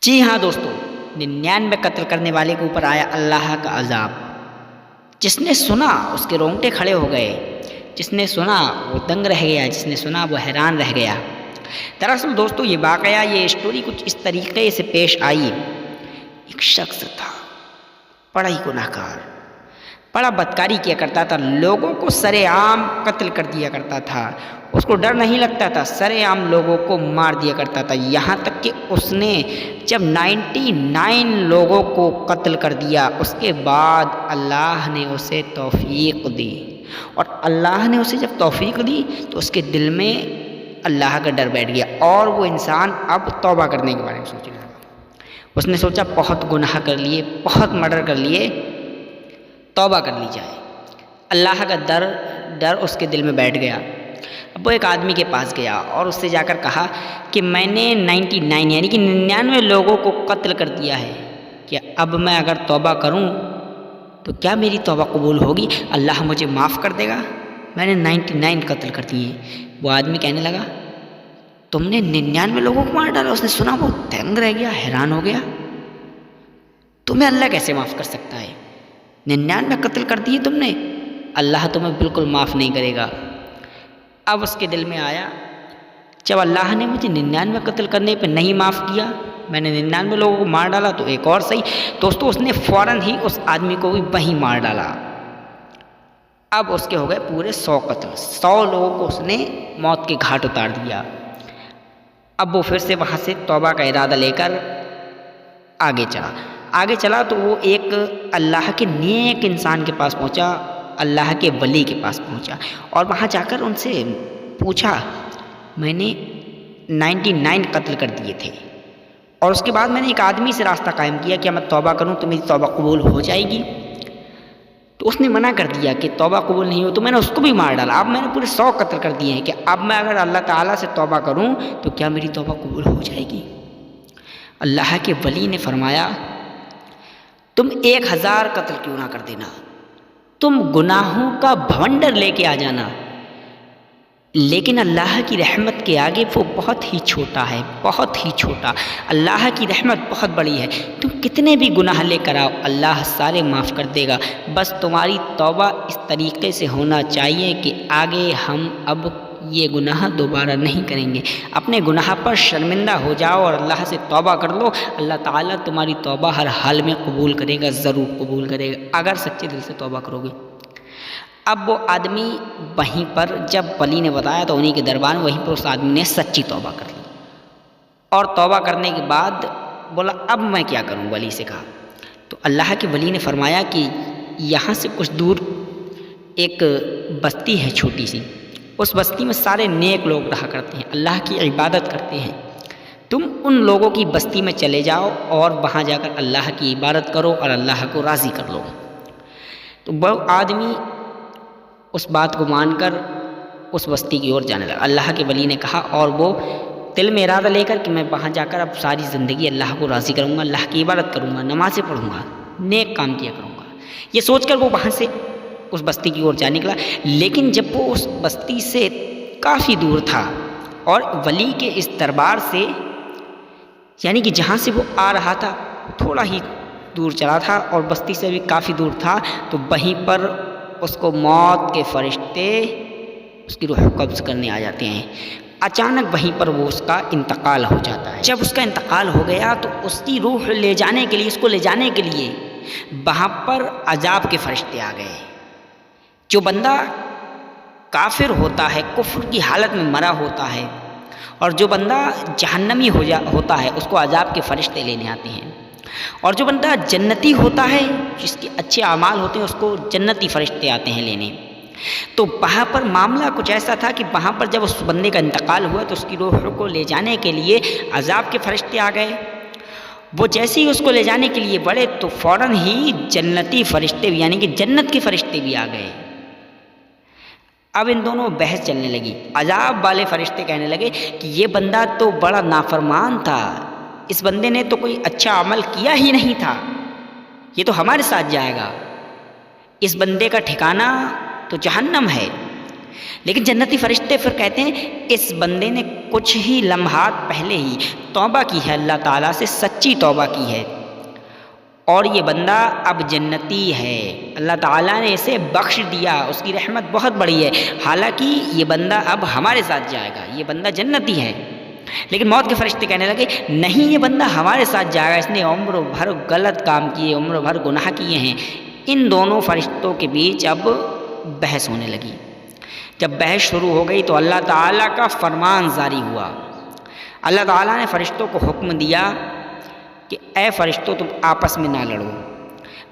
جی ہاں دوستو، 99 قتل کرنے والے کے اوپر آیا اللہ کا عذاب۔ جس نے سنا اس کے رونگٹے کھڑے ہو گئے، جس نے سنا وہ دنگ رہ گیا، جس نے سنا وہ حیران رہ گیا۔ دراصل دوستو یہ واقعہ، یہ اسٹوری کچھ اس طریقے سے پیش آئی۔ ایک شخص تھا، بڑا ہی گناہ گار، بڑا بدکاری کیا کرتا تھا، لوگوں کو سر عام قتل کر دیا کرتا تھا، اس کو ڈر نہیں لگتا تھا، سر عام لوگوں کو مار دیا کرتا تھا، یہاں تک کہ اس نے جب 99 لوگوں کو قتل کر دیا، اس کے بعد اللہ نے اسے توفیق دی، اور اللہ نے اسے جب توفیق دی تو اس کے دل میں اللہ کا ڈر بیٹھ گیا، اور وہ انسان اب توبہ کرنے کے بارے میں سوچنے لگا۔ اس نے سوچا بہت گناہ کر لیے، بہت مرڈر کر لیے، توبہ کر لی جائے۔ اللہ کا ڈر اس کے دل میں بیٹھ گیا۔ اب وہ ایک آدمی کے پاس گیا اور اس سے جا کر کہا کہ میں نے 99 یعنی کہ 99 لوگوں کو قتل کر دیا ہے، کہ اب میں اگر توبہ کروں تو کیا میری توبہ قبول ہوگی؟ اللہ مجھے معاف کر دے گا؟ میں نے 99 قتل کر دیے۔ وہ آدمی کہنے لگا تم نے 99 لوگوں کو مار ڈالا؟ اس نے سنا وہ دنگ رہ گیا، حیران ہو گیا۔ تمہیں اللہ کیسے معاف کر سکتا ہے؟ 99 قتل کر دیے تم نے، اللہ تمہیں بالکل معاف نہیں کرے گا۔ اب اس کے دل میں آیا جب اللہ نے مجھے 99 قتل کرنے پہ نہیں معاف کیا، میں نے 99 لوگوں کو مار ڈالا تو ایک اور صحیح۔ دوستو اس نے فوراً ہی اس آدمی کو بھی وہیں مار ڈالا۔ اب اس کے ہو گئے پورے 100 قتل، 100 لوگوں کو اس نے موت کے گھاٹ اتار دیا۔ اب وہ پھر سے وہاں سے توبہ کا ارادہ لے کر آگے چلا تو وہ ایک اللہ کے نیک انسان کے پاس پہنچا، اللہ کے ولی کے پاس پہنچا، اور وہاں جا کر ان سے پوچھا میں نے 99 قتل کر دیے تھے، اور اس کے بعد میں نے ایک آدمی سے راستہ قائم کیا کہ میں توبہ کروں تو میری توبہ قبول ہو جائے گی؟ تو اس نے منع کر دیا کہ توبہ قبول نہیں ہو، تو میں نے اس کو بھی مار ڈالا۔ اب میں نے پورے 100 قتل کر دیے ہیں کہ اب میں اگر اللہ تعالیٰ سے توبہ کروں تو کیا میری توبہ قبول ہو جائے گی؟ اللہ کے ولی نے فرمایا تم 1000 قتل کیوں نہ کر دینا، تم گناہوں کا بھونڈر لے کے آ جانا، لیکن اللہ کی رحمت کے آگے وہ بہت ہی چھوٹا ہے، بہت ہی چھوٹا۔ اللہ کی رحمت بہت بڑی ہے، تم کتنے بھی گناہ لے کر آؤ اللہ سارے معاف کر دے گا، بس تمہاری توبہ اس طریقے سے ہونا چاہیے کہ آگے ہم اب یہ گناہ دوبارہ نہیں کریں گے۔ اپنے گناہ پر شرمندہ ہو جاؤ اور اللہ سے توبہ کر لو، اللہ تعالیٰ تمہاری توبہ ہر حال میں قبول کرے گا، ضرور قبول کرے گا اگر سچے دل سے توبہ کرو گے۔ اب وہ آدمی وہیں پر جب ولی نے بتایا تو انہی کے دربار میں وہیں پر اس آدمی نے سچی توبہ کر لی، اور توبہ کرنے کے بعد بولا اب میں کیا کروں؟ ولی سے کہا تو اللہ کے ولی نے فرمایا کہ یہاں سے کچھ دور ایک بستی ہے چھوٹی سی، اس بستی میں سارے نیک لوگ رہا کرتے ہیں، اللہ کی عبادت کرتے ہیں، تم ان لوگوں کی بستی میں چلے جاؤ اور وہاں جا کر اللہ کی عبادت کرو اور اللہ کو راضی کر لو۔ تو وہ آدمی اس بات کو مان کر اس بستی کی اور جانے لگا۔ اللہ کے ولی نے کہا، اور وہ دل میں ارادہ لے کر کہ میں وہاں جا کر اب ساری زندگی اللہ کو راضی کروں گا، اللہ کی عبادت کروں گا، نمازیں پڑھوں گا، نیک کام کیا کروں گا، یہ سوچ کر وہ وہاں سے اس بستی کی اور جا نکلا۔ لیکن جب وہ اس بستی سے کافی دور تھا اور ولی کے اس دربار سے یعنی کہ جہاں سے وہ آ رہا تھا تھوڑا ہی دور چلا تھا اور بستی سے بھی کافی دور تھا، تو وہیں پر اس کو موت کے فرشتے اس کی روح قبض کرنے آ جاتے ہیں۔ اچانک وہیں پر وہ اس کا انتقال ہو جاتا ہے۔ جب اس کا انتقال ہو گیا تو اس کی روح لے جانے کے لیے، اس کو لے جانے کے لیے وہاں پر عذاب کے فرشتے آ گئے۔ جو بندہ کافر ہوتا ہے، کفر کی حالت میں مرا ہوتا ہے، اور جو بندہ جہنمی ہوتا ہے، اس کو عذاب کے فرشتے لینے آتے ہیں، اور جو بندہ جنتی ہوتا ہے، جس کے اچھے اعمال ہوتے ہیں، اس کو جنتی فرشتے آتے ہیں لینے۔ تو وہاں پر معاملہ کچھ ایسا تھا کہ وہاں پر جب اس بندے کا انتقال ہوا تو اس کی روح کو لے جانے کے لیے عذاب کے فرشتے آ گئے۔ وہ جیسے ہی اس کو لے جانے کے لیے بڑھے تو فوراً ہی جنتی فرشتے بھی یعنی کہ جنت کے فرشتے بھی آ گئے۔ اب ان دونوں بحث چلنے لگی۔ عذاب والے فرشتے کہنے لگے کہ یہ بندہ تو بڑا نافرمان تھا، اس بندے نے تو کوئی اچھا عمل کیا ہی نہیں تھا، یہ تو ہمارے ساتھ جائے گا، اس بندے کا ٹھکانہ تو جہنم ہے۔ لیکن جنتی فرشتے پھر کہتے ہیں اس بندے نے کچھ ہی لمحات پہلے ہی توبہ کی ہے اللہ تعالیٰ سے، سچی توبہ کی ہے، اور یہ بندہ اب جنتی ہے، اللہ تعالیٰ نے اسے بخش دیا، اس کی رحمت بہت بڑی ہے، حالانکہ یہ بندہ اب ہمارے ساتھ جائے گا، یہ بندہ جنتی ہے۔ لیکن موت کے فرشتے کہنے لگے نہیں، یہ بندہ ہمارے ساتھ جائے گا، اس نے عمر بھر غلط کام کیے، عمر بھر گناہ کیے ہیں۔ ان دونوں فرشتوں کے بیچ اب بحث ہونے لگی۔ جب بحث شروع ہو گئی تو اللہ تعالیٰ کا فرمان جاری ہوا۔ اللہ تعالیٰ نے فرشتوں کو حکم دیا کہ اے فرشتوں تم آپس میں نہ لڑو،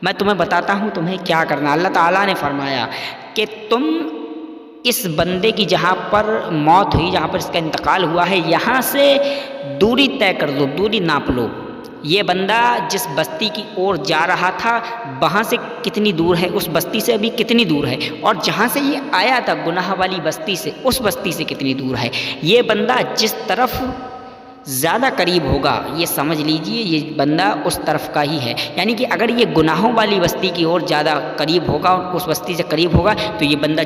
میں تمہیں بتاتا ہوں تمہیں کیا کرنا۔ اللہ تعالیٰ نے فرمایا کہ تم اس بندے کی جہاں پر موت ہوئی، جہاں پر اس کا انتقال ہوا ہے، یہاں سے دوری طے کر دو، دوری ناپ لو۔ یہ بندہ جس بستی کی اور جا رہا تھا وہاں سے کتنی دور ہے، اس بستی سے ابھی کتنی دور ہے، اور جہاں سے یہ آیا تھا گناہ والی بستی سے، اس بستی سے کتنی دور ہے۔ یہ بندہ جس طرف زیادہ قریب ہوگا یہ سمجھ لیجئے یہ بندہ اس طرف کا ہی ہے، یعنی کہ اگر یہ گناہوں والی بستی کی اور زیادہ قریب ہوگا، اس بستی سے قریب ہوگا تو یہ بندہ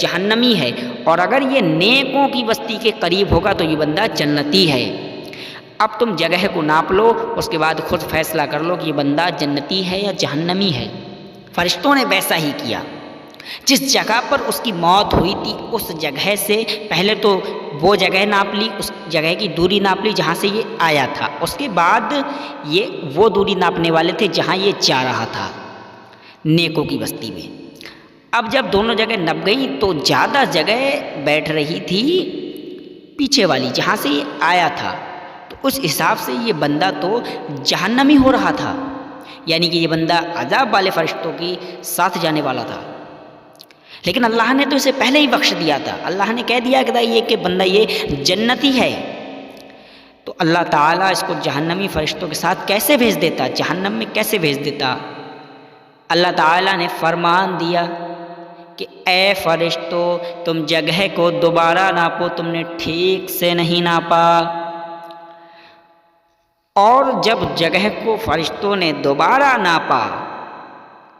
جہنمی ہے، اور اگر یہ نیکوں کی بستی کے قریب ہوگا تو یہ بندہ جنتی ہے۔ اب تم جگہ کو ناپ لو، اس کے بعد خود فیصلہ کر لو کہ یہ بندہ جنتی ہے یا جہنمی ہے۔ فرشتوں نے ویسا ہی کیا، جس جگہ پر اس کی موت ہوئی تھی اس جگہ سے پہلے تو وہ جگہ ناپ لی، اس جگہ کی دوری ناپ لی جہاں سے یہ آیا تھا، اس کے بعد یہ وہ دوری ناپنے والے تھے جہاں یہ جا رہا تھا نیکوں کی بستی میں۔ اب جب دونوں جگہ نپ گئیں تو زیادہ جگہ بیٹھ رہی تھی پیچھے والی جہاں سے یہ آیا تھا، تو اس حساب سے یہ بندہ تو جہنمی ہو رہا تھا، یعنی کہ یہ بندہ عذاب والے فرشتوں کی ساتھ جانے والا تھا۔ لیکن اللہ نے تو اسے پہلے ہی بخش دیا تھا، اللہ نے کہہ دیا کہ بندہ یہ جنتی ہے، تو اللہ تعالیٰ اس کو جہنمی فرشتوں کے ساتھ کیسے بھیج دیتا، جہنم میں کیسے بھیج دیتا؟ اللہ تعالیٰ نے فرمان دیا کہ اے فرشتوں تم جگہ کو دوبارہ ناپو، تم نے ٹھیک سے نہیں ناپا۔ اور جب جگہ کو فرشتوں نے دوبارہ ناپا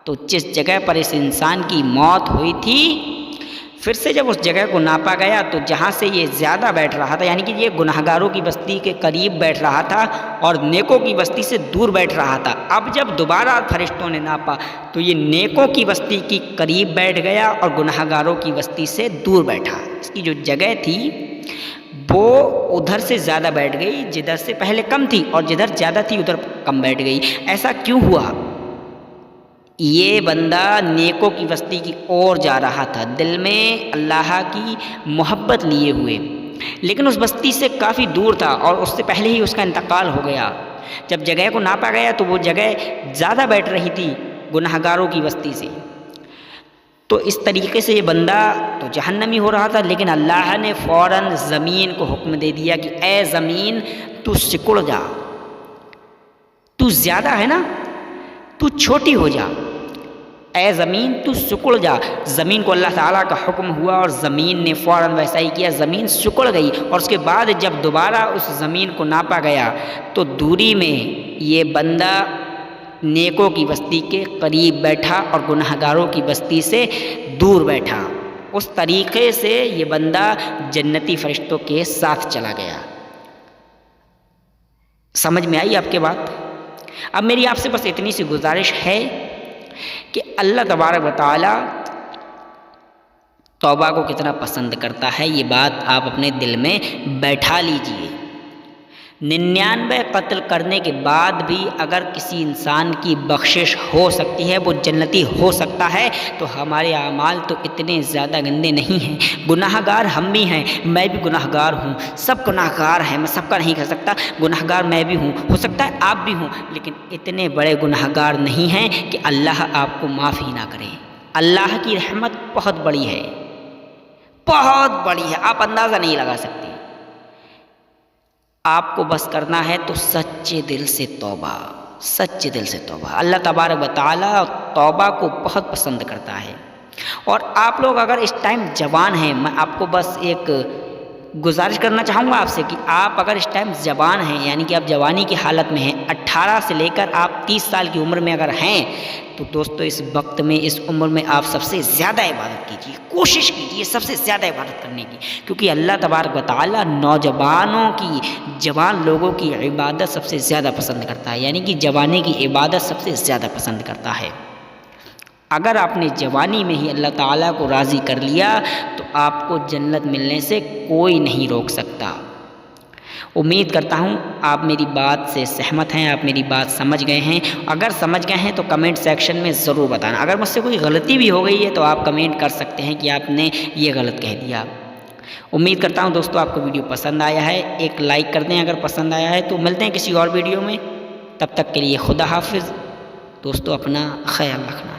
تو جس جگہ پر اس انسان کی موت ہوئی تھی پھر سے جب اس جگہ کو ناپا گیا تو جہاں سے یہ زیادہ بیٹھ رہا تھا، یعنی کہ یہ گناہگاروں کی بستی کے قریب بیٹھ رہا تھا اور نیکوں کی بستی سے دور بیٹھ رہا تھا، اب جب دوبارہ فرشتوں نے ناپا تو یہ نیکوں کی بستی کی قریب بیٹھ گیا اور گناہگاروں کی بستی سے دور بیٹھا۔ اس کی جو جگہ تھی وہ ادھر سے زیادہ بیٹھ گئی، جدھر سے پہلے کم تھی، اور جدھر زیادہ تھی ادھر کم بیٹھ گئی۔ ایسا کیوں ہوا؟ یہ بندہ نیکوں کی بستی کی اور جا رہا تھا، دل میں اللہ کی محبت لیے ہوئے، لیکن اس بستی سے کافی دور تھا اور اس سے پہلے ہی اس کا انتقال ہو گیا۔ جب جگہ کو ناپا گیا تو وہ جگہ زیادہ بیٹھ رہی تھی گناہگاروں کی بستی سے، تو اس طریقے سے یہ بندہ تو جہنمی ہو رہا تھا، لیکن اللہ نے فوراً زمین کو حکم دے دیا کہ اے زمین تو سکڑ جا، تو زیادہ ہے نا، تو چھوٹی ہو جا، اے زمین تو سکڑ جا۔ زمین کو اللہ تعالیٰ کا حکم ہوا اور زمین نے فوراً ویسا ہی کیا، زمین سکڑ گئی، اور اس کے بعد جب دوبارہ اس زمین کو ناپا گیا تو دوری میں یہ بندہ نیکوں کی بستی کے قریب بیٹھا اور گناہگاروں کی بستی سے دور بیٹھا۔ اس طریقے سے یہ بندہ جنتی فرشتوں کے ساتھ چلا گیا۔ سمجھ میں آئی آپ کے بات؟ اب میری آپ سے بس اتنی سی گزارش ہے کہ اللہ تبارک و تعالی توبہ کو کتنا پسند کرتا ہے، یہ بات آپ اپنے دل میں بیٹھا لیجئے۔ 99 قتل کرنے کے بعد بھی اگر کسی انسان کی بخشش ہو سکتی ہے، وہ جنتی ہو سکتا ہے، تو ہمارے اعمال تو اتنے زیادہ گندے نہیں ہیں۔ گناہ گار ہم بھی ہیں، میں بھی گناہ گار ہوں، سب گناہ گار ہیں، میں سب کا نہیں کہہ سکتا، گناہ گار میں بھی ہوں، ہو سکتا ہے آپ بھی ہوں، لیکن اتنے بڑے گناہ گار نہیں ہیں کہ اللہ آپ کو معاف ہی نہ کرے۔ اللہ کی رحمت بہت بڑی ہے، بہت بڑی ہے، آپ اندازہ نہیں لگا سکتے۔ آپ کو بس کرنا ہے تو سچے دل سے توبہ، سچے دل سے توبہ۔ اللہ تبارک و تعالیٰ توبہ کو بہت پسند کرتا ہے۔ اور آپ لوگ اگر اس ٹائم جوان ہیں، میں آپ کو بس ایک گزارش کرنا چاہوں گا آپ سے کہ آپ اگر اس ٹائم جوان ہیں، یعنی کہ آپ جوانی کی حالت میں ہیں، 18 سے لے کر آپ 30 سال کی عمر میں اگر ہیں، تو دوستو اس وقت میں، اس عمر میں آپ سب سے زیادہ عبادت کیجیے، کوشش کیجیے سب سے زیادہ عبادت کرنے کی، کیونکہ اللہ تبارک و تعالیٰ نوجوانوں کی، جوان لوگوں کی عبادت سب سے زیادہ پسند کرتا ہے، یعنی کہ جوانی کی عبادت سب سے زیادہ پسند کرتا ہے۔ اگر آپ نے جوانی میں ہی اللہ تعالیٰ کو راضی کر لیا تو آپ کو جنت ملنے سے کوئی نہیں روک سکتا۔ امید کرتا ہوں آپ میری بات سے سہمت ہیں، آپ میری بات سمجھ گئے ہیں۔ اگر سمجھ گئے ہیں تو کمنٹ سیکشن میں ضرور بتانا۔ اگر مجھ سے کوئی غلطی بھی ہو گئی ہے تو آپ کمنٹ کر سکتے ہیں کہ آپ نے یہ غلط کہہ دیا۔ امید کرتا ہوں دوستو آپ کو ویڈیو پسند آیا ہے، ایک لائک کر دیں اگر پسند آیا ہے تو۔ ملتے ہیں کسی اور ویڈیو میں، تب تک کے لیے خدا حافظ دوستو، اپنا خیال رکھنا۔